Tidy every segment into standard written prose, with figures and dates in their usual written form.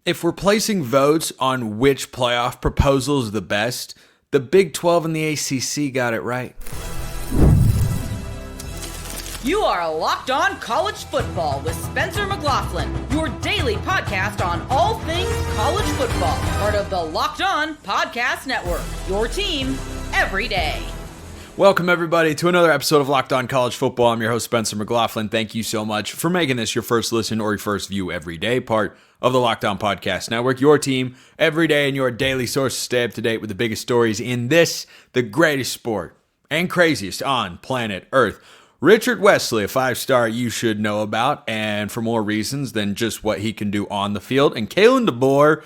if we're placing votes on which playoff proposal is the best, the Big 12 and the ACC got it right. You are Locked On College Football with Spencer McLaughlin, your daily podcast on all things college football. Part of the Locked On Podcast Network, your team every day. Welcome, everybody, to another episode of Locked On College Football. I'm your host, Spencer McLaughlin. Thank you so much for making this your first listen or your first view every day, part of the Locked On Podcast Network, your team every day and your daily source to stay up to date with the biggest stories in this, the greatest sport and craziest on planet Earth. Richard Wesley, a five-star you should know about, and for more reasons than just what he can do on the field. And Kalen DeBoer,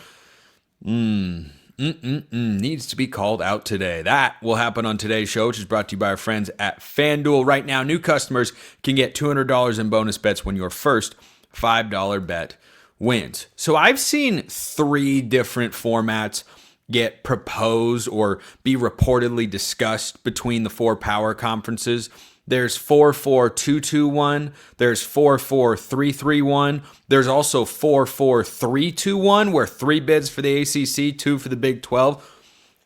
needs to be called out today. That will happen on today's show, which is brought to you by our friends at FanDuel. Right now, new customers can get $200 in bonus bets when your first $5 bet wins. So I've seen three different formats get proposed or be reportedly discussed between the four power conferences. There's 4-4-2-2-1. There's 4-4-3-3-1. There's also 4-4-3-2-1, where 3 bids for the ACC, 2 for the Big 12.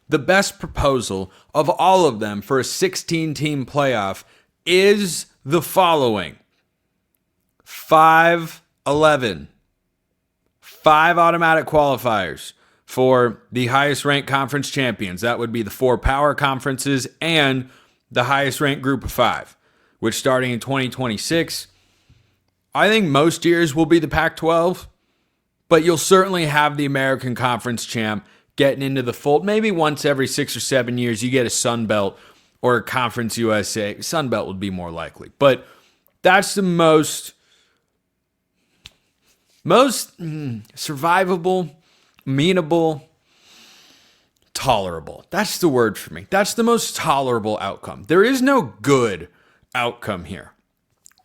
The best proposal of all of them for a 16-team playoff is the following. 5-11. 5 automatic qualifiers for the highest-ranked conference champions. That would be the 4 power conferences and the highest ranked group of 5, which starting in 2026, I think most years will be the Pac-12, but you'll certainly have the American Conference champ getting into the fold. Maybe once every 6 or 7 years, you get a Sun Belt or a Conference USA. Sun Belt would be more likely, but that's the most survivable, amenable, tolerable. That's the word for me. That's the most tolerable outcome. There is no good outcome here.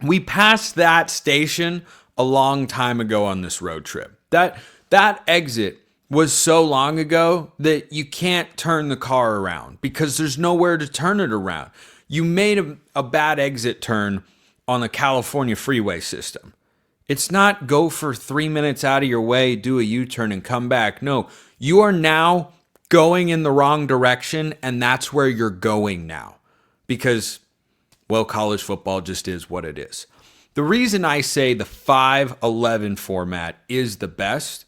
We passed that station a long time ago on this road trip. That exit was so long ago that you can't turn the car around because there's nowhere to turn it around. You made a bad exit turn on the California freeway system. It's not go for 3 minutes out of your way, do a U-turn and come back. No, you are now going in the wrong direction, and that's where you're going now. Because, well, college football just is what it is. The reason I say the 5-11 format is the best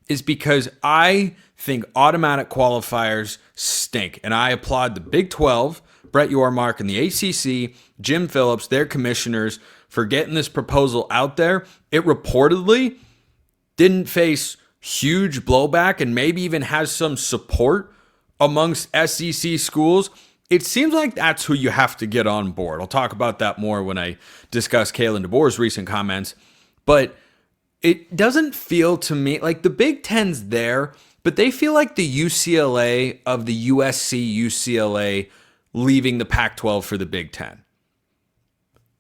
is because I think automatic qualifiers stink. And I applaud the Big 12, Brett Yormark, and the ACC, Jim Phillips, their commissioners, for getting this proposal out there. It reportedly didn't face huge blowback and maybe even has some support amongst SEC schools. It seems like that's who you have to get on board. I'll talk about that more when I discuss Kalen DeBoer's recent comments. But it doesn't feel to me like the Big Ten's there, but they feel like the UCLA of the USC UCLA leaving the Pac-12 for the Big Ten.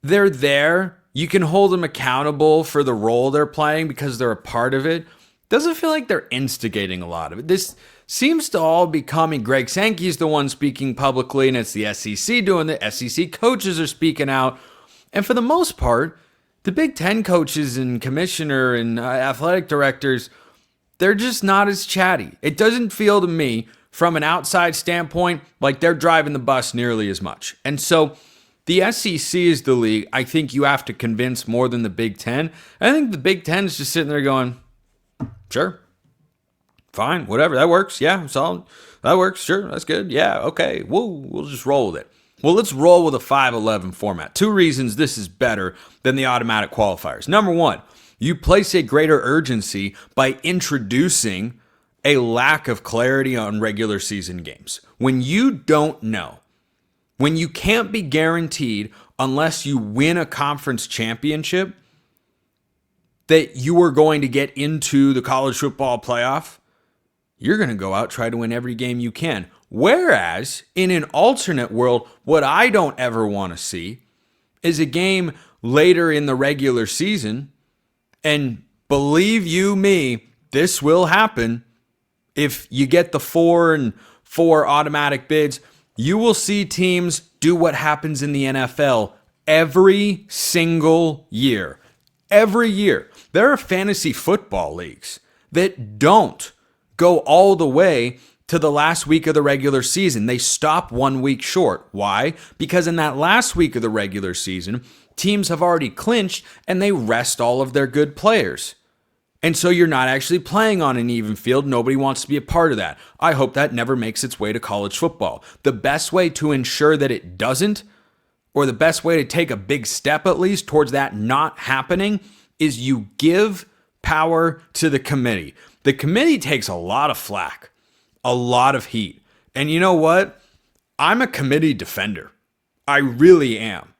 They're there. You can hold them accountable for the role they're playing because they're a part of it. Doesn't feel like they're instigating a lot of it. This seems to all be coming. Greg Sankey's the one speaking publicly, and it's the SEC doing it. SEC coaches are speaking out. And for the most part, the Big Ten coaches and commissioner and athletic directors, they're just not as chatty. It doesn't feel to me, from an outside standpoint, like they're driving the bus nearly as much. And so the SEC is the league I think you have to convince more than the Big Ten. I think the Big Ten is just sitting there going, sure, fine, whatever, that works. Yeah, solid. That works. Sure, that's good. Yeah, okay. We'll just roll with it. Well, let's roll with a 5-11 format. 2 reasons this is better than the automatic qualifiers. Number 1, you place a greater urgency by introducing a lack of clarity on regular season games. When you don't know, when you can't be guaranteed unless you win a conference championship that you are going to get into the college football playoff, you're going to go out, try to win every game you can. Whereas in an alternate world, what I don't ever want to see is a game later in the regular season. And believe you me, this will happen. If you get the 4 and 4 automatic bids, you will see teams do what happens in the NFL every single year. Every year. There are fantasy football leagues that don't go all the way to the last week of the regular season. They stop 1 week short. Why? Because in that last week of the regular season, teams have already clinched and they rest all of their good players. And so you're not actually playing on an even field. Nobody wants to be a part of that. I hope that never makes its way to college football. The best way to ensure that it doesn't, or the best way to take a big step at least towards that not happening, is you give power to the committee. The committee takes a lot of flack, a lot of heat. And you know what? I'm a committee defender. I really am.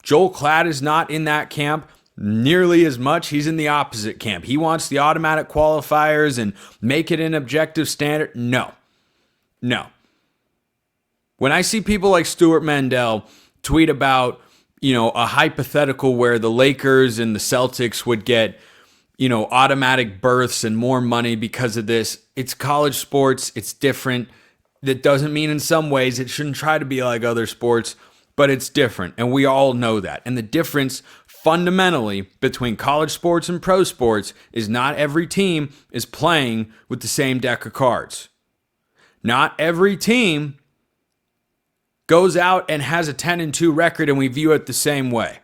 Joel Klatt is not in that camp nearly as much. He's in the opposite camp. He wants the automatic qualifiers and make it an objective standard. No. When I see people like Stuart Mandel tweet about, a hypothetical where the Lakers and the Celtics would get, automatic berths and more money because of this, it's college sports. It's different. That doesn't mean in some ways it shouldn't try to be like other sports, but it's different. And we all know that. And the difference fundamentally between college sports and pro sports is not every team is playing with the same deck of cards. Not every team goes out and has a 10-2 record and we view it the same way.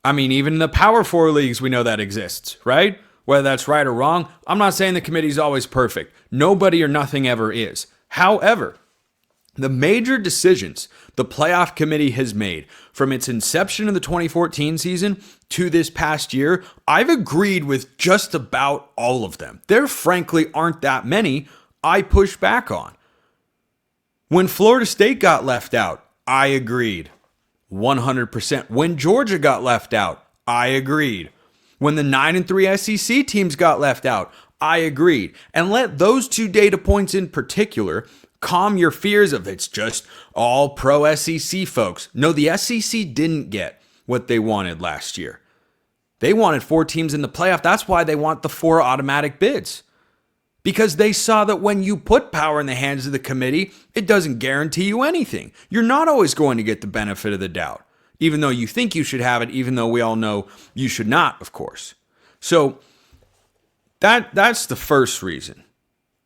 I mean, even in the Power 4 leagues, we know that exists, right? Whether that's right or wrong, I'm not saying the committee's always perfect. Nobody or nothing ever is. However, the major decisions the playoff committee has made from its inception in the 2014 season to this past year, I've agreed with just about all of them. There frankly aren't that many I push back on. When Florida State got left out, I agreed 100%. When Georgia got left out, I agreed. When the 9-3 SEC teams got left out, I agreed. And let those two data points in particular calm your fears of it's just all pro SEC folks. No, the SEC didn't get what they wanted last year. They wanted 4 teams in the playoff. That's why they want the 4 automatic bids. Because they saw that when you put power in the hands of the committee, it doesn't guarantee you anything. You're not always going to get the benefit of the doubt, even though you think you should have it, even though we all know you should not, of course. So that's the first reason,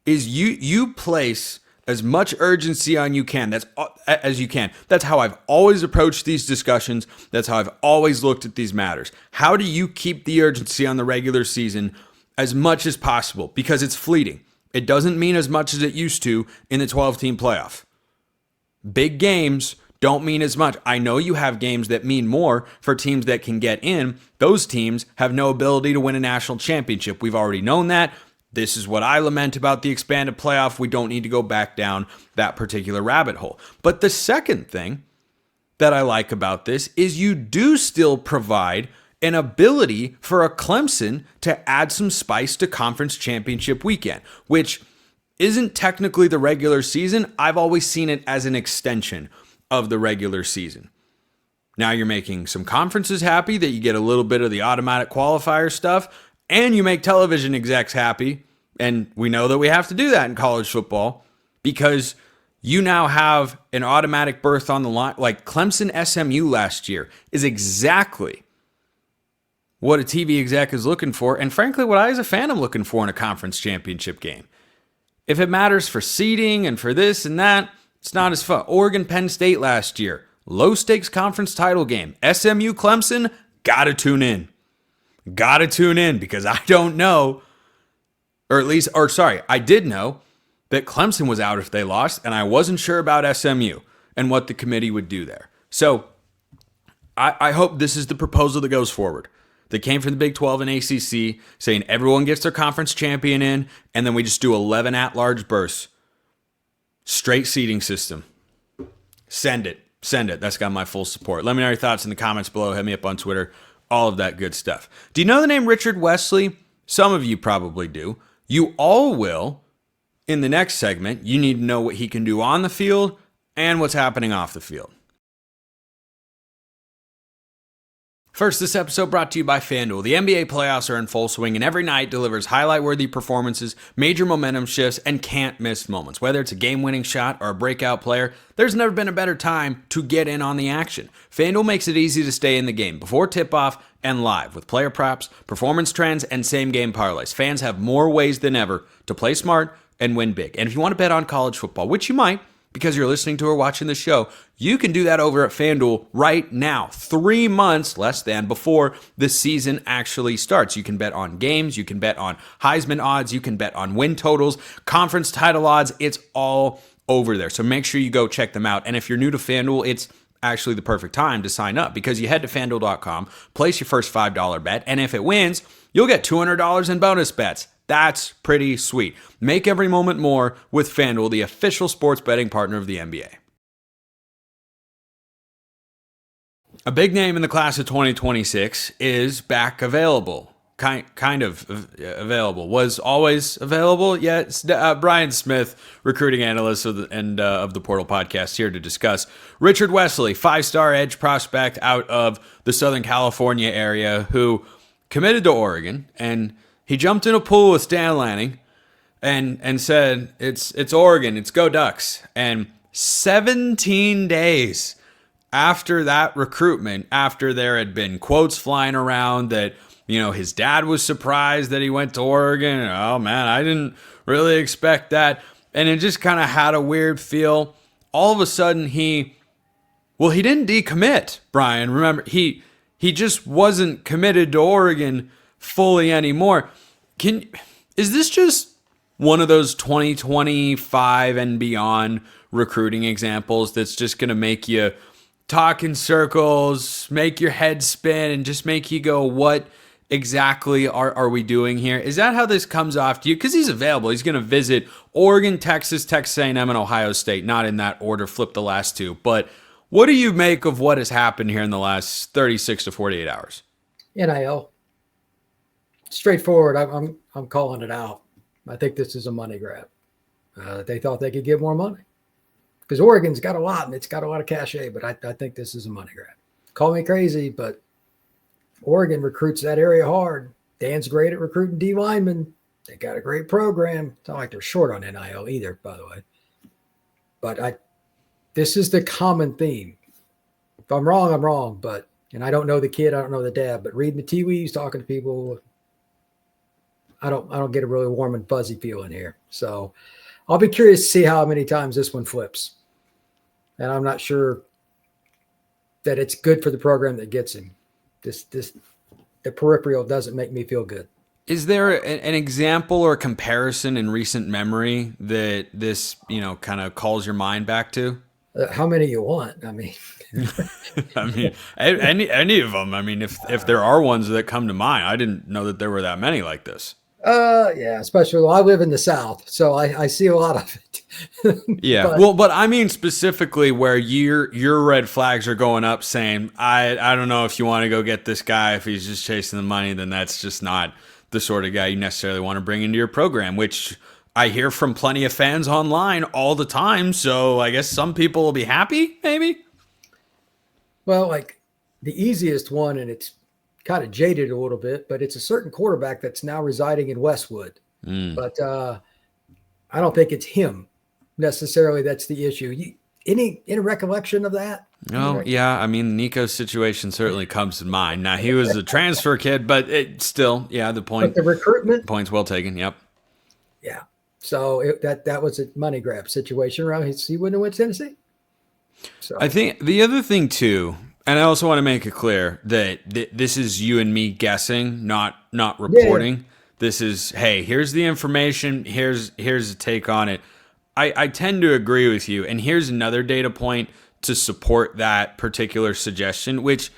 is you place as much urgency on you can. As you can. That's how I've always approached these discussions. That's how I've always looked at these matters. How do you keep the urgency on the regular season as much as possible? Because it's fleeting. It doesn't mean as much as it used to in the 12-team playoff. Big games don't mean as much. I know you have games that mean more for teams that can get in. Those teams have no ability to win a national championship. We've already known that. This is what I lament about the expanded playoff. We don't need to go back down that particular rabbit hole. But the second thing that I like about this is you do still provide an ability for a Clemson to add some spice to conference championship weekend, which isn't technically the regular season. I've always seen it as an extension of the regular season. Now you're making some conferences happy that you get a little bit of the automatic qualifier stuff, and you make television execs happy. And we know that we have to do that in college football because you now have an automatic berth on the line. Like Clemson SMU last year is exactly what a TV exec is looking for, and frankly, what I as a fan am looking for in a conference championship game. If it matters for seeding and for this and that, it's not as fun. Oregon Penn State last year, low-stakes conference title game. SMU Clemson, gotta tune in. Gotta tune in because I don't know, I did know that Clemson was out if they lost, and I wasn't sure about SMU and what the committee would do there. So I hope this is the proposal that goes forward. That came from the Big 12 and ACC, saying everyone gets their conference champion in, and then we just do 11 at-large berths. Straight seeding system. Send it. That's got my full support. Let me know your thoughts in the comments below. Hit me up on Twitter. All of that good stuff. Do you know the name Richard Wesley? Some of you probably do. You all will. In the next segment, you need to know what he can do on the field and what's happening off the field. First, this episode brought to you by FanDuel. The NBA playoffs are in full swing, and every night delivers highlight-worthy performances, major momentum shifts, and can't-miss moments. Whether it's a game-winning shot or a breakout player, there's never been a better time to get in on the action. FanDuel makes it easy to stay in the game before tip-off and live with player props, performance trends, and same-game parlays. Fans have more ways than ever to play smart and win big. And if you want to bet on college football, which you might, because you're listening to or watching the show, you can do that over at FanDuel right now, 3 months less than before the season actually starts. You can bet on games, you can bet on Heisman odds, you can bet on win totals, conference title odds. It's all over there. So make sure you go check them out. And if you're new to FanDuel, it's actually the perfect time to sign up because you head to FanDuel.com, place your first $5 bet, and if it wins, you'll get $200 in bonus bets. That's pretty sweet. Make every moment more with FanDuel, the official sports betting partner of the NBA. A big name in the class of 2026 is back available. Kind of available. Was always available. Yet Brian Smith, recruiting analyst of the Portal Podcast, here to discuss Richard Wesley, 5-star edge prospect out of the Southern California area who committed to Oregon, and he jumped in a pool with Stan Lanning and said, it's Oregon, it's go Ducks. And 17 days after that recruitment, after there had been quotes flying around that, his dad was surprised that he went to Oregon. Oh man, I didn't really expect that. And it just kind of had a weird feel. All of a sudden he didn't decommit, Brian. Remember, he just wasn't committed to Oregon fully anymore. Is this just one of those 2025 and beyond recruiting examples that's just going to make you talk in circles, make your head spin, and just make you go, what exactly are we doing here? Is that how this comes off to you? Because he's available. He's going to visit Oregon, Texas, Texas A&M, and Ohio State. Not in that order. Flip the last two. But what do you make of what has happened here in the last 36 to 48 hours? NIL. Straightforward. I'm calling it out. I think this is a money grab. They thought they could get more money because Oregon's got a lot and it's got a lot of cachet, but I think this is a money grab. Call me crazy, but Oregon recruits that area hard. Dan's great at recruiting D linemen. They got a great program. It's not like they're short on NIL either, by the way. But this is the common theme. If I'm wrong, I'm wrong. And I don't know the kid, I don't know the dad, but reading the tea leaves, talking to people, I don't get a really warm and fuzzy feeling here. So I'll be curious to see how many times this one flips. And I'm not sure that it's good for the program that gets him. The peripheral doesn't make me feel good. Is there an example or comparison in recent memory that this, kind of calls your mind back to? How many you want? I mean, any of them. I mean, if there are ones that come to mind, I didn't know that there were that many like this. Yeah, especially I live in the South, so I see a lot of it. Yeah, but I mean specifically where your red flags are going up, saying I don't know if you want to go get this guy if he's just chasing the money, then that's just not the sort of guy you necessarily want to bring into your program, which I hear from plenty of fans online all the time. So I guess some people will be happy, maybe. Well, like the easiest one, and it's kind of jaded a little bit, but it's a certain quarterback that's now residing in Westwood. But I don't think it's him necessarily. That's the issue. Any recollection of that? Oh, yeah. I mean, Nico's situation certainly comes to mind. Now, he was a transfer kid, but it still, yeah, the recruitment point's well taken. Yep. Yeah. So that was a money grab situation around. He wouldn't have went to Tennessee. So I think the other thing too, and I also want to make it clear that this is you and me guessing, not reporting. Yeah. This is, hey, here's the information. Here's a take on it. I tend to agree with you. And here's another data point to support that particular suggestion, which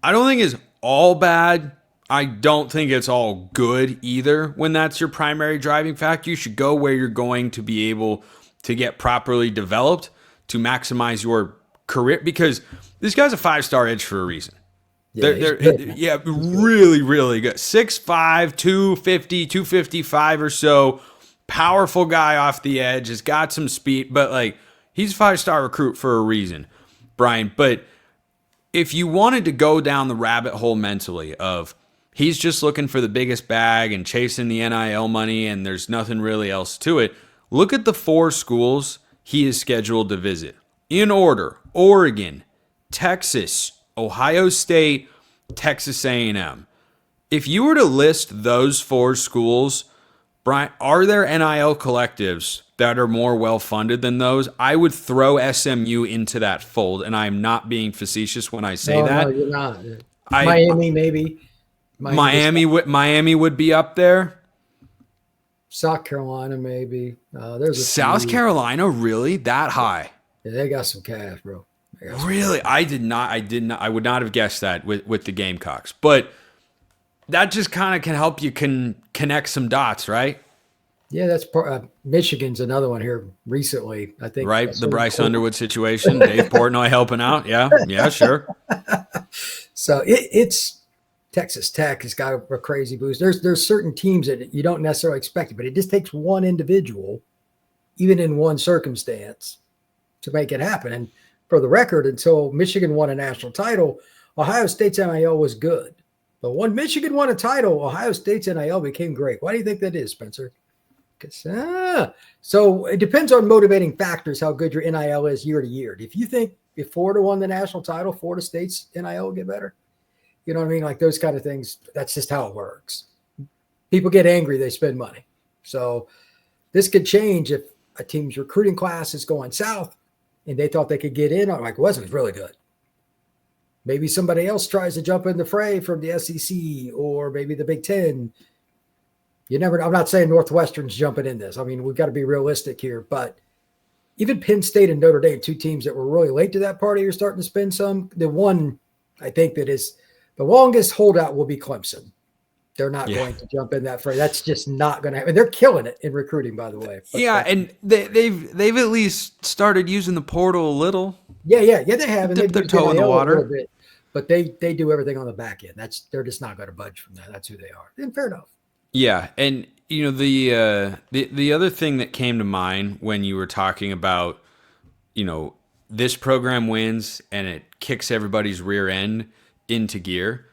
I don't think is all bad. I don't think it's all good either. When that's your primary driving factor, you should go where you're going to be able to get properly developed to maximize your career, because this guy's a 5-star edge for a reason. Yeah, really, really good. 6'5", 250, 255 or so. Powerful guy off the edge. Has got some speed, but like he's a 5-star recruit for a reason, Brian. But if you wanted to go down the rabbit hole mentally of he's just looking for the biggest bag and chasing the NIL money and there's nothing really else to it, look at the 4 schools he is scheduled to visit. In order: Oregon, Texas, Ohio State, Texas A&M. If you were to list those 4 schools, Brian, are there NIL collectives that are more well-funded than those? I would throw SMU into that fold, and I'm not being facetious when I say that. No, you're not. Miami, maybe. Miami would be up there. South Carolina, maybe. There's South Carolina, really? That high? Yeah, they got some cash, bro. Really? I would not have guessed that with the Gamecocks. But that just kind of can help you connect some dots, right? Yeah, that's Michigan's another one here recently, I think. Right, the Bryce Underwood situation, Dave Portnoy helping out. Yeah, sure. So it's Texas Tech has got a crazy boost. There's certain teams that you don't necessarily expect it, but it just takes one individual, even in one circumstance, to make it happen. And for the record, until Michigan won a national title, Ohio State's NIL was good. But when Michigan won a title, Ohio State's NIL became great. Why do you think that is, Spencer? So it depends on motivating factors how good your NIL is year to year. If you think if Florida won the national title, Florida State's NIL will get better. You know what I mean? Like those kind of things. That's just how it works. People get angry, they spend money. So this could change if a team's recruiting class is going south and they thought they could get in. Like Wesley's really good. Maybe somebody else tries to jump in the fray from the SEC or maybe the Big Ten. You never know. I'm not saying Northwestern's jumping in this. I mean, we've got to be realistic here. But even Penn State and Notre Dame, 2 teams that were really late to that party, are starting to spend some. The one I think that is the longest holdout will be Clemson. They're not going to jump in that fray. That's just not going to happen. They're killing it in recruiting, by the way. But and they've at least started using the portal a little. Yeah, they have. And Dip their toe in the water. Bit, but they do everything on the back end. They're just not going to budge from that. That's who they are. And fair enough. Yeah, and you know the other thing that came to mind when you were talking about, you know, this program wins and it kicks everybody's rear end into gear.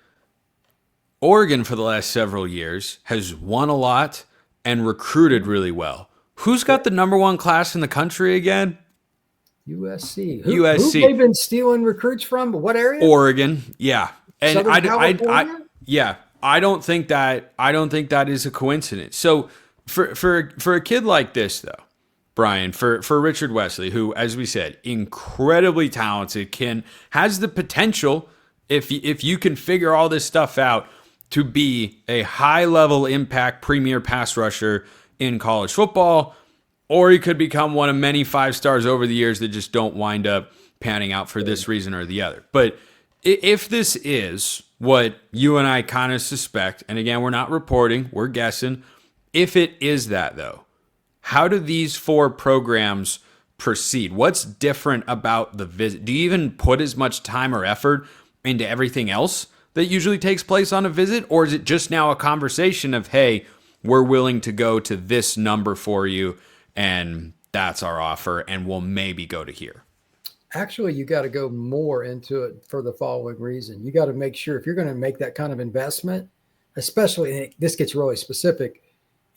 Oregon for the last several years has won a lot and recruited really well. Who's got the number 1 class in the country again? USC. USC. Who they've been stealing recruits from? What area? Oregon. Yeah, and Southern California? I don't think that is a coincidence. So for a kid like this, though, Brian, for Richard Wesley, who, as we said, incredibly talented, has the potential, if you can figure all this stuff out, to be a high-level impact premier pass rusher in college football, or he could become one of many 5 stars over the years that just don't wind up panning out for this reason or the other. But if this is what you and I kind of suspect, and again, we're not reporting, we're guessing, if it is that, though, how do these 4 programs proceed? What's different about the visit? Do you even put as much time or effort into everything else that usually takes place on a visit? Or is it just now a conversation of, hey, we're willing to go to this number for you, and that's our offer, and we'll maybe go to here? Actually, you got to go more into it for the following reason. You got to make sure if you're going to make that kind of investment, especially, and this gets really specific,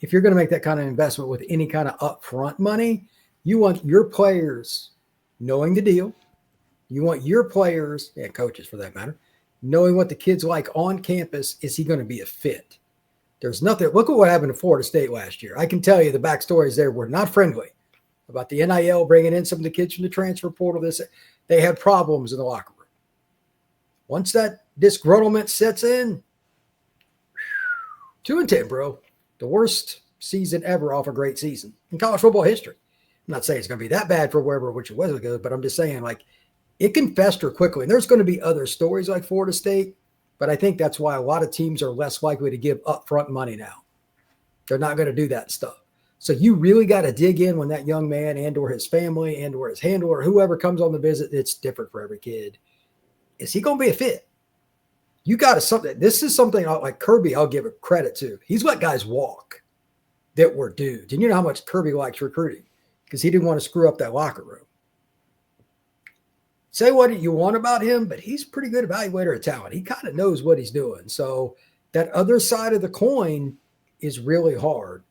if you're going to make that kind of investment with any kind of upfront money, you want your players knowing the deal. You want your players, and coaches for that matter, knowing what the kid's like on campus. Is he going to be a fit? There's nothing. Look at what happened to Florida State last year. I can tell you the backstories there were not friendly. About the NIL bringing in some of the kids from the transfer portal. They had problems in the locker room. Once that disgruntlement sets in, 2-10, bro. The worst season ever off a great season in college football history. I'm not saying it's going to be that bad for wherever Richard Wesley goes, but I'm just saying, like, it can fester quickly. And there's going to be other stories like Florida State, but I think that's why a lot of teams are less likely to give upfront money now. They're not going to do that stuff. So you really got to dig in when that young man and or his family and or his handler, whoever comes on the visit, it's different for every kid. Is he going to be a fit? You got to something. This is something like Kirby, I'll give it credit to. He's let guys walk that were dudes. And you know how much Kirby likes recruiting because he didn't want to screw up that locker room. say what you want about him, but he's a pretty good evaluator of talent. He kind of knows what he's doing. So that other side of the coin is really hard.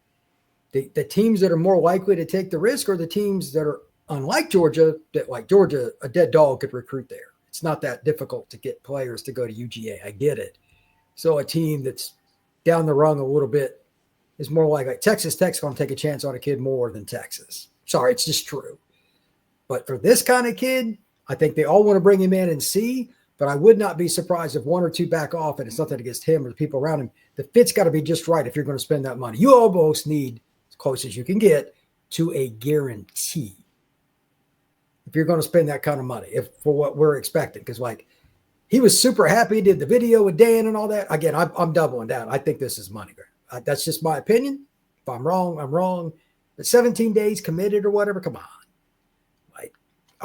The teams that are more likely to take the risk are the teams that are unlike Georgia, that like Georgia, a dead dog could recruit there. It's not that difficult to get players to go to UGA. I get it. So a team that's down the rung a little bit is more like Texas Tech's going to take a chance on a kid more than Texas. Sorry, it's just true. But for this kind of kid, I think they all want to bring him in and see, but I would not be surprised if one or two back off, and it's nothing against him or the people around him. The fit's got to be just right if you're going to spend that money. You almost need, as close as you can get, to a guarantee if you're going to spend that kind of money, if for what we're expecting. Because, like, he was super happy, did the video with Dan and all that. Again, I'm doubling down. I think this is money grab. That's just my opinion. If I'm wrong, I'm wrong. But 17 days committed or whatever, come on.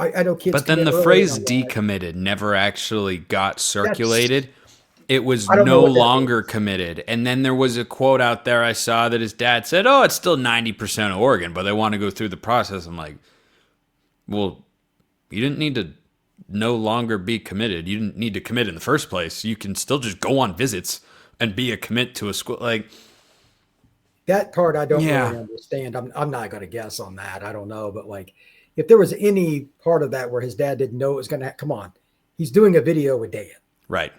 I know kids. But then the phrase decommitted never actually got circulated. It was no longer committed. And then there was a quote out there I saw that his dad said, oh, it's still 90% Oregon, but they want to go through the process. I'm like, well, you didn't need to no longer be committed. You didn't need to commit in the first place. You can still just go on visits and be a commit to a school. Like, that part I don't really understand. I'm not going to guess on that. I don't know. But, like, if there was any part of that where his dad didn't know it was going to come on, he's doing a video with Dan. Right.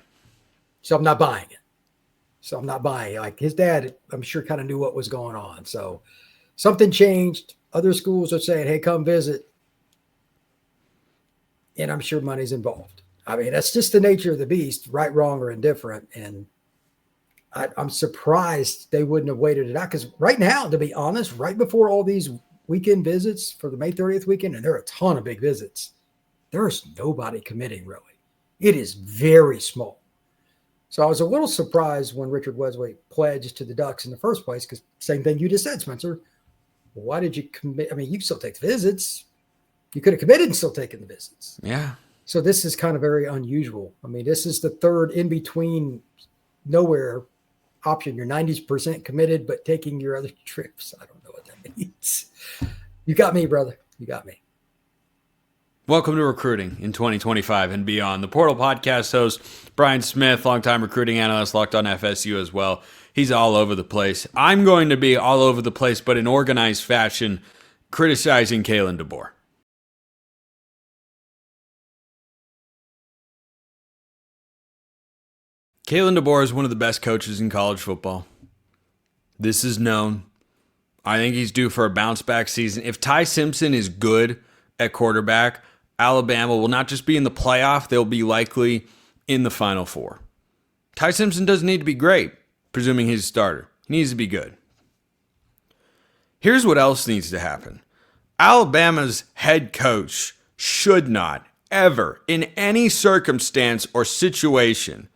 So I'm not buying it. Like, his dad, I'm sure, kind of knew what was going on. So something changed. Other schools are saying, hey, come visit. And I'm sure money's involved. I mean, that's just the nature of the beast, right, wrong, or indifferent. And I'm surprised they wouldn't have waited it out. Because right now, to be honest, right before all these weekend visits for the May 30th weekend, and there are a ton of big visits, there's nobody committing really. It is very small. So I was a little surprised when Richard Wesley pledged to the Ducks in the first place, because same thing you just said, Spencer. Well, why did you commit? I mean, you still take the visits. You could have committed and still taken the visits. Yeah. So this is kind of very unusual. I mean, this is the third in between nowhere option. You're 90% committed, but taking your other trips. I don't know what that means. You got me, brother. You got me. Welcome to recruiting in 2025 and beyond. The Portal Podcast host, Brian Smith, longtime recruiting analyst, locked on FSU as well. He's all over the place. I'm going to be all over the place, but in organized fashion, criticizing Kalen DeBoer. Kalen DeBoer is one of the best coaches in college football. This is known. I think he's due for a bounce-back season. If Ty Simpson is good at quarterback, Alabama will not just be in the playoff, they'll be likely in the Final Four. Ty Simpson doesn't need to be great, presuming he's a starter. He needs to be good. Here's what else needs to happen. Alabama's head coach should not, ever, in any circumstance or situation,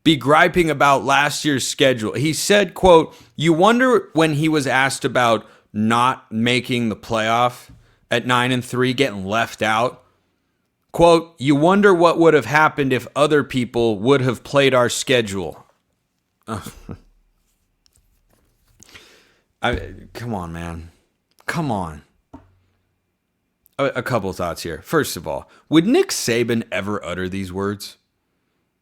be griping about last year's schedule. He said, quote, you wonder when he was asked about not making the playoff at 9-3, getting left out. Quote, you wonder what would have happened if other people would have played our schedule. Come on, man. Come on. A couple thoughts here. First of all, would Nick Saban ever utter these words?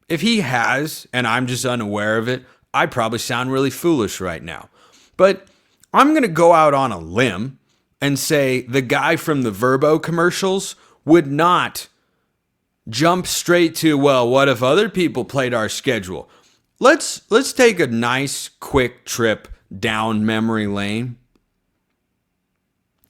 If he has, and I'm just unaware of it, I probably sound really foolish right now. But I'm going to go out on a limb and say the guy from the Verbo commercials would not jump straight to, well, what if other people played our schedule? Let's take a nice quick trip down memory lane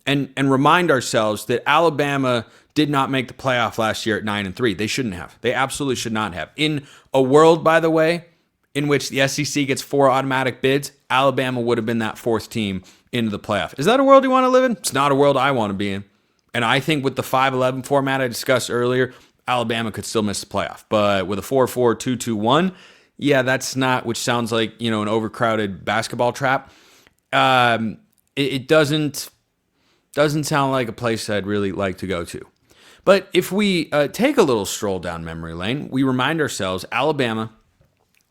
and remind ourselves that Alabama did not make the playoff last year at 9-3. They shouldn't have. They absolutely should not have. In a world, by the way, in which the SEC gets 4 automatic bids, Alabama would have been that 4th team into the playoff. Is that a world you want to live in? It's not a world I want to be in. And I think with the 5-11 format I discussed earlier, Alabama could still miss the playoff. But with a 4-4-2-2-1, yeah, that's not, which sounds like, an overcrowded basketball trap. It doesn't sound like a place I'd really like to go to. But if we take a little stroll down memory lane, we remind ourselves Alabama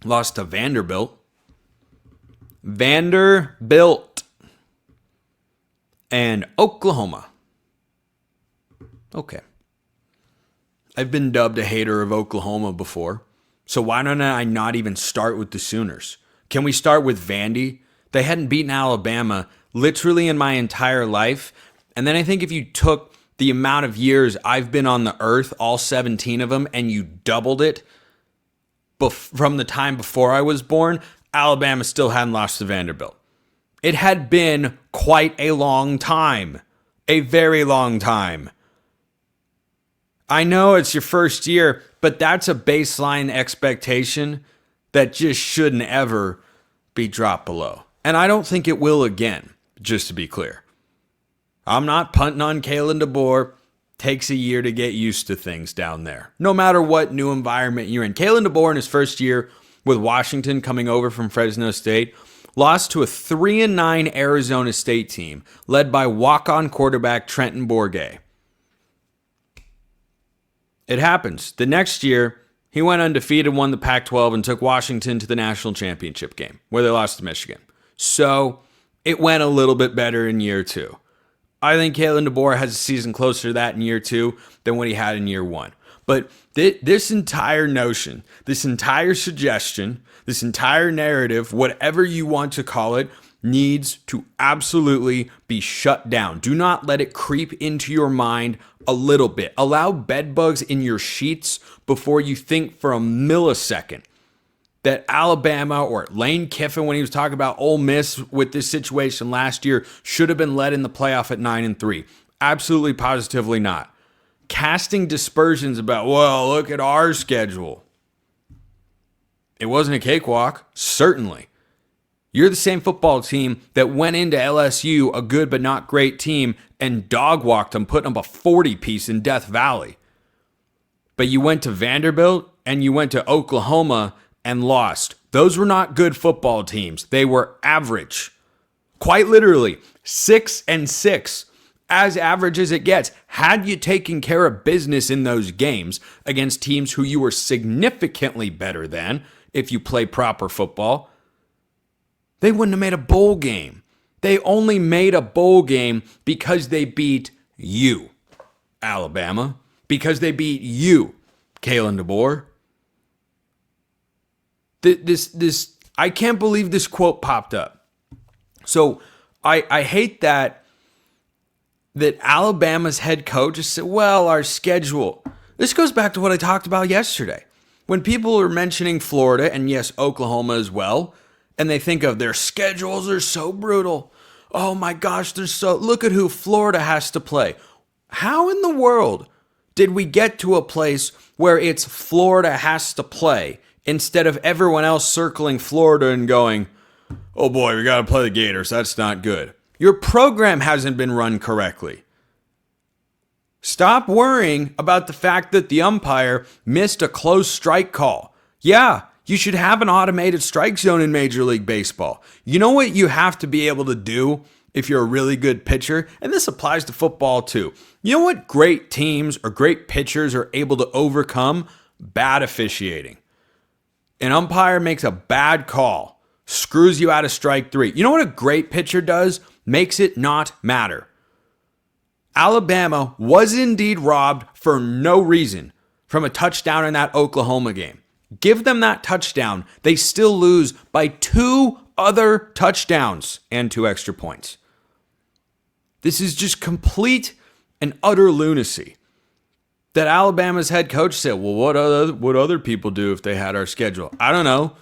lost to Vanderbilt, and Oklahoma. Okay. I've been dubbed a hater of Oklahoma before. So why don't I not even start with the Sooners? Can we start with Vandy? They hadn't beaten Alabama literally in my entire life. And then I think if you took the amount of years I've been on the earth, all 17 of them, and you doubled it from the time before I was born, Alabama still hadn't lost to Vanderbilt. It had been quite a long time. A very long time. I know it's your first year, but that's a baseline expectation that just shouldn't ever be dropped below. And I don't think it will again, just to be clear. I'm not punting on Kalen DeBoer. Takes a year to get used to things down there, no matter what new environment you're in. Kalen DeBoer in his first year with Washington coming over from Fresno State lost to a 3-9 Arizona State team led by walk-on quarterback Trenton Bourguet. It happens. The next year, he went undefeated, won the Pac-12, and took Washington to the national championship game, where they lost to Michigan. So it went a little bit better in year 2. I think Kalen DeBoer has a season closer to that in year 2 than what he had in year 1. But this entire notion, this entire suggestion, this entire narrative, whatever you want to call it, needs to absolutely be shut down. Do not let it creep into your mind a little bit. Allow bed bugs in your sheets before you think for a millisecond that Alabama or Lane Kiffin, when he was talking about Ole Miss with this situation last year, should have been led in the playoff at 9-3. Absolutely, positively not. Casting dispersions about, well, look at our schedule. It wasn't a cakewalk, certainly. You're the same football team that went into LSU, a good but not great team, and dog-walked them, putting up a 40-piece in Death Valley. But you went to Vanderbilt and you went to Oklahoma and lost. Those were not good football teams. They were average. Quite literally, 6-6. As average as it gets. Had you taken care of business in those games against teams who you were significantly better than, if you play proper football, they wouldn't have made a bowl game. They only made a bowl game because they beat you, Alabama. Because they beat you, Kalen DeBoer. I can't believe this quote popped up. So I hate that Alabama's head coach just said, well, our schedule. This goes back to what I talked about yesterday. When people are mentioning Florida, and yes, Oklahoma as well, and they think of their schedules are so brutal. Oh my gosh, look at who Florida has to play. How in the world did we get to a place where it's Florida has to play instead of everyone else circling Florida and going, oh boy, we got to play the Gators. That's not good. Your program hasn't been run correctly. Stop worrying about the fact that the umpire missed a close strike call. Yeah, you should have an automated strike zone in Major League Baseball. You know what you have to be able to do if you're a really good pitcher? And this applies to football too. You know what great teams or great pitchers are able to overcome? Bad officiating. An umpire makes a bad call, screws you out of strike 3. You know what a great pitcher does? Makes it not matter. Alabama was indeed robbed for no reason from a touchdown in that Oklahoma game. Give them that touchdown. They still lose by 2 other touchdowns and 2 extra points. This is just complete and utter lunacy. That Alabama's head coach said, well, what other people do if they had our schedule? I don't know.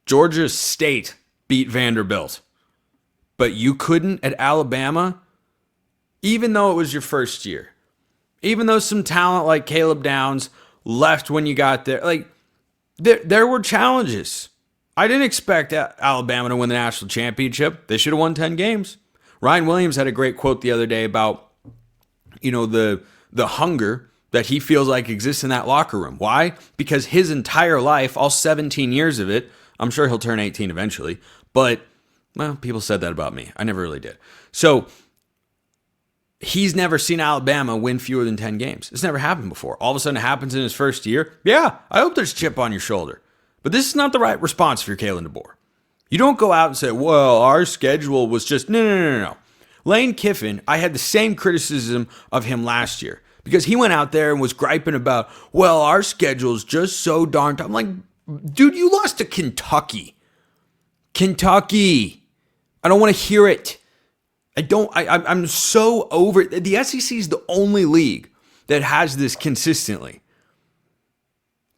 Georgia State beat Vanderbilt. But you couldn't at Alabama, even though it was your first year. Even though some talent like Caleb Downs left when you got there. Like, there were challenges. I didn't expect Alabama to win the national championship. They should have won 10 games. Ryan Williams had a great quote the other day about, the hunger that he feels like exists in that locker room. Why? Because his entire life, all 17 years of it, I'm sure he'll turn 18 eventually, but, well, people said that about me. I never really did. So he's never seen Alabama win fewer than 10 games. It's never happened before. All of a sudden it happens in his first year. Yeah, I hope there's a chip on your shoulder. But this is not the right response for Kalen DeBoer. You don't go out and say, well, our schedule was just, no. Lane Kiffin, I had the same criticism of him last year. Because he went out there and was griping about, well, our schedule's just so darn tough. I'm like, dude, you lost to Kentucky. Kentucky. I don't want to hear it. I'm so over it. The SEC is the only league that has this consistently.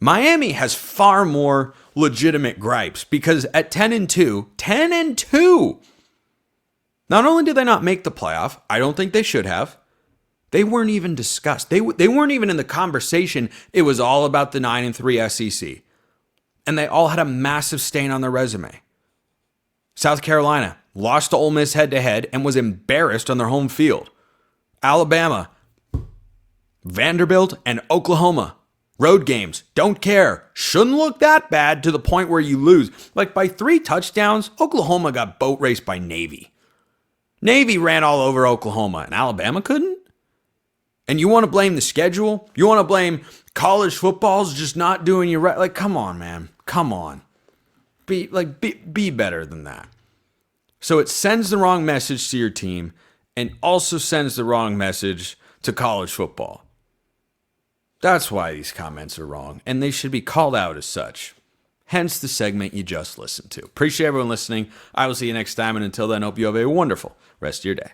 Miami has far more legitimate gripes because at 10-2, not only did they not make the playoff, I don't think they should have. They weren't even discussed. They weren't even in the conversation. It was all about the 9-3 SEC. And they all had a massive stain on their resume. South Carolina lost to Ole Miss head-to-head and was embarrassed on their home field. Alabama, Vanderbilt, and Oklahoma. Road games, don't care. Shouldn't look that bad to the point where you lose. Like by 3 touchdowns, Oklahoma got boat raced by Navy. Navy ran all over Oklahoma and Alabama couldn't? And you want to blame the schedule? You want to blame college football's just not doing you right? Like, come on, man. Come on. Be better than that. So it sends the wrong message to your team and also sends the wrong message to college football. That's why these comments are wrong, and they should be called out as such. Hence the segment you just listened to. Appreciate everyone listening. I will see you next time, and until then, hope you have a wonderful rest of your day.